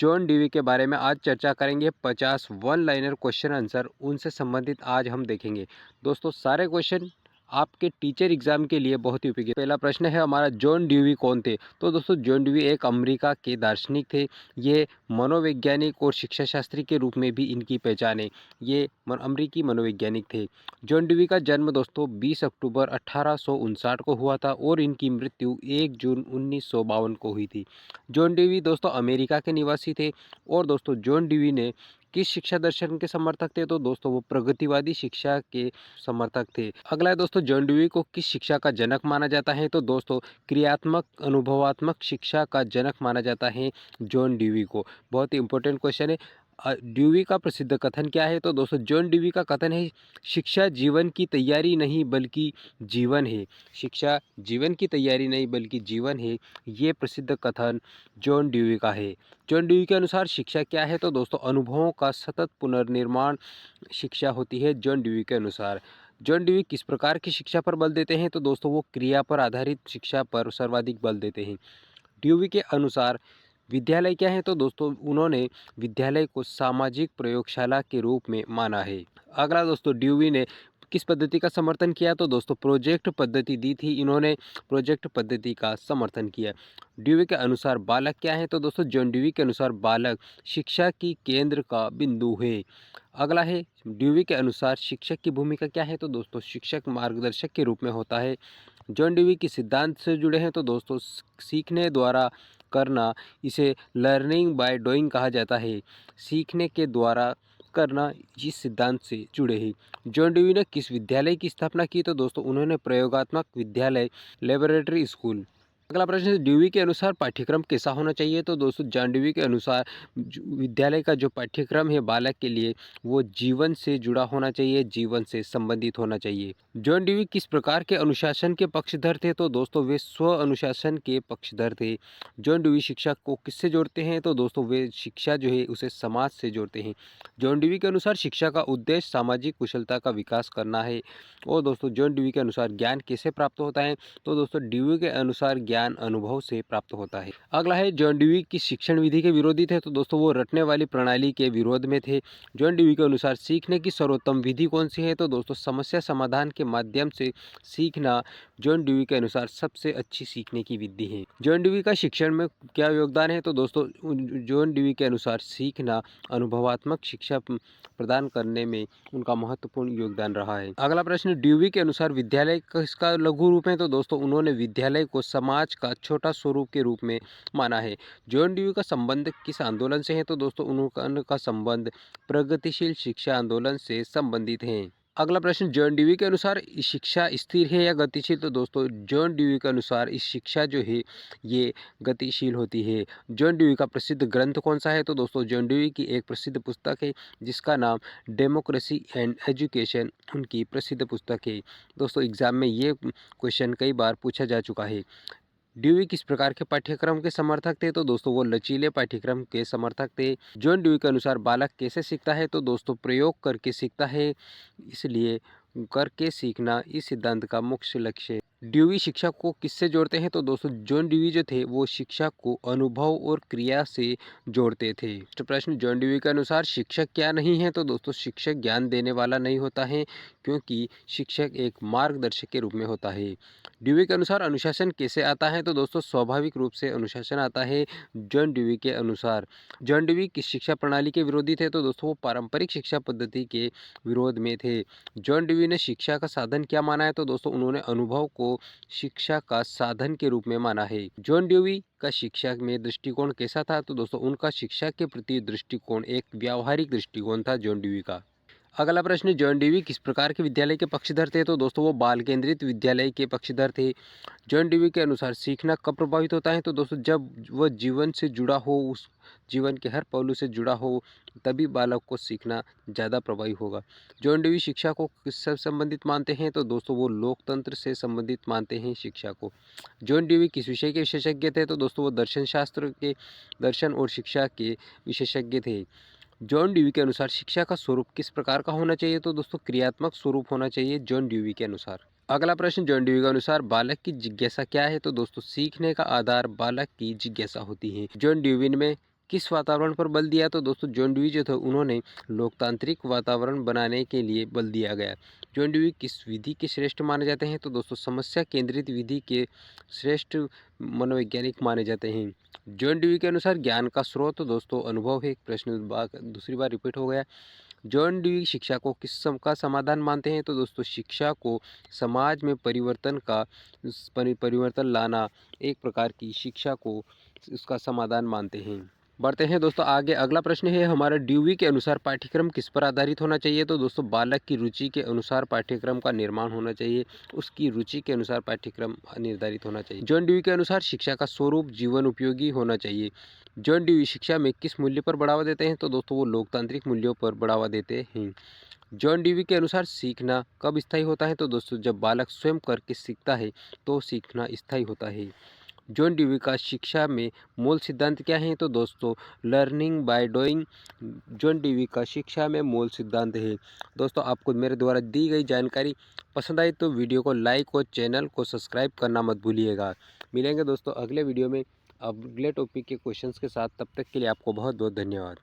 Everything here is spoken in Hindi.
जॉन डीवी के बारे में आज चर्चा करेंगे। 50 वन लाइनर क्वेश्चन आंसर उनसे संबंधित आज हम देखेंगे। दोस्तों सारे क्वेश्चन आपके टीचर एग्जाम के लिए बहुत ही उपयोगी। पहला प्रश्न है हमारा, जॉन डीवी कौन थे? तो दोस्तों जॉन डीवी एक अमेरिका के दार्शनिक थे। ये मनोवैज्ञानिक और शिक्षा शास्त्री के रूप में भी इनकी पहचान है। ये अमेरिकी मनोवैज्ञानिक थे। जॉन डीवी का जन्म दोस्तों 20 अक्टूबर 1859 को हुआ था और इनकी मृत्यु 1 जून 1952 को हुई थी। जॉन डीवी दोस्तों अमेरिका के निवासी थे। और दोस्तों जॉन डीवी ने किस शिक्षा दर्शन के समर्थक थे? तो दोस्तों वो प्रगतिवादी शिक्षा के समर्थक थे। अगला है दोस्तों, जॉन डीवी को किस शिक्षा का जनक माना जाता है? तो दोस्तों क्रियात्मक अनुभवात्मक शिक्षा का जनक माना जाता है जॉन डीवी को। बहुत ही इंपॉर्टेंट क्वेश्चन है। ड्यूवी का प्रसिद्ध कथन क्या है? तो दोस्तों जॉन डीवी का कथन है, शिक्षा जीवन की तैयारी नहीं बल्कि जीवन है। शिक्षा जीवन की तैयारी नहीं बल्कि जीवन है। ये प्रसिद्ध कथन जॉन डीवी का है। जॉन डीवी के अनुसार शिक्षा क्या है? तो दोस्तों अनुभवों का सतत पुनर्निर्माण शिक्षा होती है जॉन डीवी के अनुसार। जॉन डीवी किस प्रकार की शिक्षा पर बल देते हैं? तो दोस्तों वो क्रिया पर आधारित शिक्षा पर सर्वाधिक बल देते हैं। ड्यूवी के अनुसार विद्यालय क्या है? तो दोस्तों उन्होंने विद्यालय को सामाजिक प्रयोगशाला के रूप में माना है। अगला दोस्तों, ड्यूवी ने किस पद्धति का समर्थन किया? तो दोस्तों प्रोजेक्ट पद्धति दी थी इन्होंने, प्रोजेक्ट पद्धति का समर्थन किया। ड्यूवी के अनुसार बालक क्या है? तो दोस्तों जॉन ड्यूवी के अनुसार बालक शिक्षा की केंद्र का बिंदु है। अगला है, ड्यूवी के अनुसार शिक्षक की भूमिका क्या है? तो दोस्तों शिक्षक मार्गदर्शक के रूप में होता है। जॉन डीवी किस सिद्धांत से जुड़े हैं? तो दोस्तों सीखने द्वारा करना, इसे लर्निंग बाय डूइंग कहा जाता है। सीखने के द्वारा करना इस सिद्धांत से जुड़े हैं। जॉन डीवी ने किस विद्यालय की स्थापना की? तो दोस्तों उन्होंने प्रयोगात्मक विद्यालय लेबोरेटरी स्कूल। अगला प्रश्न है, ड्यूवी के अनुसार पाठ्यक्रम कैसा होना चाहिए? तो दोस्तों जॉन डीवी के अनुसार विद्यालय का जो पाठ्यक्रम है बालक के लिए, वो जीवन से जुड़ा होना चाहिए, जीवन से संबंधित होना चाहिए। जॉन डीवी किस प्रकार के अनुशासन के पक्षधर थे? तो दोस्तों वे स्व अनुशासन के पक्षधर थे। जॉन डीवी शिक्षा को किससे जोड़ते हैं? तो दोस्तों वे शिक्षा जो है उसे समाज से जोड़ते हैं। जॉन डीवी के अनुसार शिक्षा का उद्देश्य सामाजिक कुशलता का विकास करना है। और दोस्तों जॉन डीवी के अनुसार ज्ञान कैसे प्राप्त होता है? तो दोस्तों डीवी के अनुसार ज्ञान अनुभव से प्राप्त होता है। अगला है, जॉन डीवी किस शिक्षण विधि के विरोधी थे? तो दोस्तों वो रटने वाली प्रणाली के विरोध में थे। जॉन डीवी के अनुसार सीखने की सर्वोत्तम विधि कौन सी है? तो दोस्तों समस्या समाधान के माध्यम से सीखना जॉन डीवी के अनुसार सबसे अच्छी सीखने की विधि है। जॉन डीवी का शिक्षण में क्या योगदान है? तो दोस्तों जॉन डीवी के अनुसार सीखना अनुभवात्मक शिक्षा प्रदान करने में उनका महत्वपूर्ण योगदान रहा है। अगला प्रश्न, ड्यूवी के अनुसार विद्यालय किसका लघु रूप है? तो दोस्तों उन्होंने विद्यालय को समाज का छोटा स्वरूप के रूप में माना है। जॉन ड्यूवी का संबंध किस आंदोलन से है? तो दोस्तों उनका संबंध प्रगतिशील शिक्षा आंदोलन से संबंधित है। अगला प्रश्न, जॉन डीवी के अनुसार शिक्षा स्थिर है या गतिशील? तो दोस्तों जॉन डीवी के अनुसार इस शिक्षा जो है ये गतिशील होती है। जॉन डीवी का प्रसिद्ध ग्रंथ कौन सा है? तो दोस्तों जॉन डीवी की एक प्रसिद्ध पुस्तक है जिसका नाम डेमोक्रेसी एंड एजुकेशन उनकी प्रसिद्ध पुस्तक है। दोस्तों एग्जाम में ये क्वेश्चन कई बार पूछा जा चुका है। ड्यूवी किस प्रकार के पाठ्यक्रम के समर्थक थे? तो दोस्तों वो लचीले पाठ्यक्रम के समर्थक थे। जॉन ड्यूवी के अनुसार बालक कैसे सीखता है? तो दोस्तों प्रयोग करके सीखता है, इसलिए करके सीखना इस सिद्धांत का मुख्य लक्ष्य है। ड्यूवी शिक्षा को किससे जोड़ते हैं? तो दोस्तों जॉन ड्यूवी जो थे वो शिक्षा को अनुभव और क्रिया से जोड़ते थे। तो प्रश्न, जॉन ड्यूवी के अनुसार शिक्षक क्या नहीं है? तो दोस्तों शिक्षक ज्ञान देने वाला नहीं होता है, क्योंकि शिक्षक एक मार्गदर्शक के रूप में होता है। ड्यूवी के अनुसार अनुशासन कैसे आता है? तो दोस्तों स्वाभाविक रूप से अनुशासन आता है जॉन ड्यूवी के अनुसार। जॉन ड्यूवी किस शिक्षा प्रणाली के विरोधी थे? तो दोस्तों वो पारंपरिक शिक्षा पद्धति के विरोध में थे। जॉन ड्यूवी ने शिक्षा का साधन क्या माना है? तो दोस्तों उन्होंने अनुभव को शिक्षा का साधन के रूप में माना है। जॉन ड्यूवी का शिक्षा में दृष्टिकोण कैसा था? तो दोस्तों उनका शिक्षा के प्रति दृष्टिकोण एक व्यावहारिक दृष्टिकोण था जॉन ड्यूवी का। अगला प्रश्न, जॉन ड्यूवी किस प्रकार के विद्यालय के पक्षधर थे? तो दोस्तों वो बाल केंद्रित विद्यालय के पक्षधर थे। जॉन ड्यूवी के अनुसार सीखना कब प्रभावित होता है? तो दोस्तों जब वह जीवन से जुड़ा हो, उस जीवन के हर पहलू से जुड़ा हो, तभी बालक को सीखना ज़्यादा प्रभावी होगा। जॉन ड्यूवी शिक्षा को किससे संबंधित मानते हैं? तो दोस्तों वो लोकतंत्र से संबंधित मानते हैं शिक्षा को। जॉन ड्यूवी किस विषय के विशेषज्ञ थे? तो दोस्तों वो दर्शन शास्त्र के, दर्शन और शिक्षा के विशेषज्ञ थे। जॉन ड्यूवी के अनुसार शिक्षा का स्वरूप किस प्रकार का होना चाहिए? तो दोस्तों क्रियात्मक स्वरूप होना चाहिए जॉन ड्यूवी के अनुसार। अगला प्रश्न, जॉन ड्यूवी के अनुसार बालक की जिज्ञासा क्या है? तो दोस्तों सीखने का आधार बालक की जिज्ञासा होती है। जॉन ड्यूवी में किस वातावरण पर बल दिया? तो दोस्तों जॉन ड्यूई जो थे उन्होंने लोकतांत्रिक वातावरण बनाने के लिए बल दिया गया। जॉन ड्यूई किस विधि के श्रेष्ठ माने जाते हैं? तो दोस्तों समस्या केंद्रित विधि के श्रेष्ठ मनोवैज्ञानिक माने जाते हैं। जॉन ड्यूई के अनुसार ज्ञान का स्रोत तो दोस्तों अनुभव है। प्रश्न दूसरी बार रिपीट हो गया। जॉन ड्यूई शिक्षा को का समाधान मानते हैं? तो दोस्तों शिक्षा को समाज में परिवर्तन लाना एक प्रकार की शिक्षा को उसका समाधान मानते हैं। बढ़ते हैं दोस्तों आगे। अगला प्रश्न है हमारा, ड्यूई के अनुसार पाठ्यक्रम किस पर आधारित होना चाहिए? तो दोस्तों बालक की रुचि के अनुसार पाठ्यक्रम का निर्माण होना चाहिए। उसकी रुचि के अनुसार पाठ्यक्रम निर्धारित होना चाहिए। जॉन ड्यूई के अनुसार शिक्षा का स्वरूप जीवन उपयोगी होना चाहिए। जॉन ड्यूई शिक्षा में किस मूल्य पर बढ़ावा देते हैं? तो दोस्तों वो लोकतांत्रिक मूल्यों पर बढ़ावा देते हैं। जॉन ड्यूई के अनुसार सीखना कब स्थायी होता है? तो दोस्तों जब बालक स्वयं करके सीखता है तो सीखना स्थायी होता है। जॉन ड्यूई का शिक्षा में मूल सिद्धांत क्या है? तो दोस्तों learning by doing John dewy का शिक्षा में मूल सिद्धांत है। दोस्तों आपको मेरे द्वारा दी गई जानकारी पसंद आई तो वीडियो को लाइक और चैनल को सब्सक्राइब करना मत भूलिएगा। मिलेंगे दोस्तों अगले वीडियो में अगले टॉपिक के क्वेश्चंस के साथ। तब तक के लिए आपको बहुत बहुत धन्यवाद।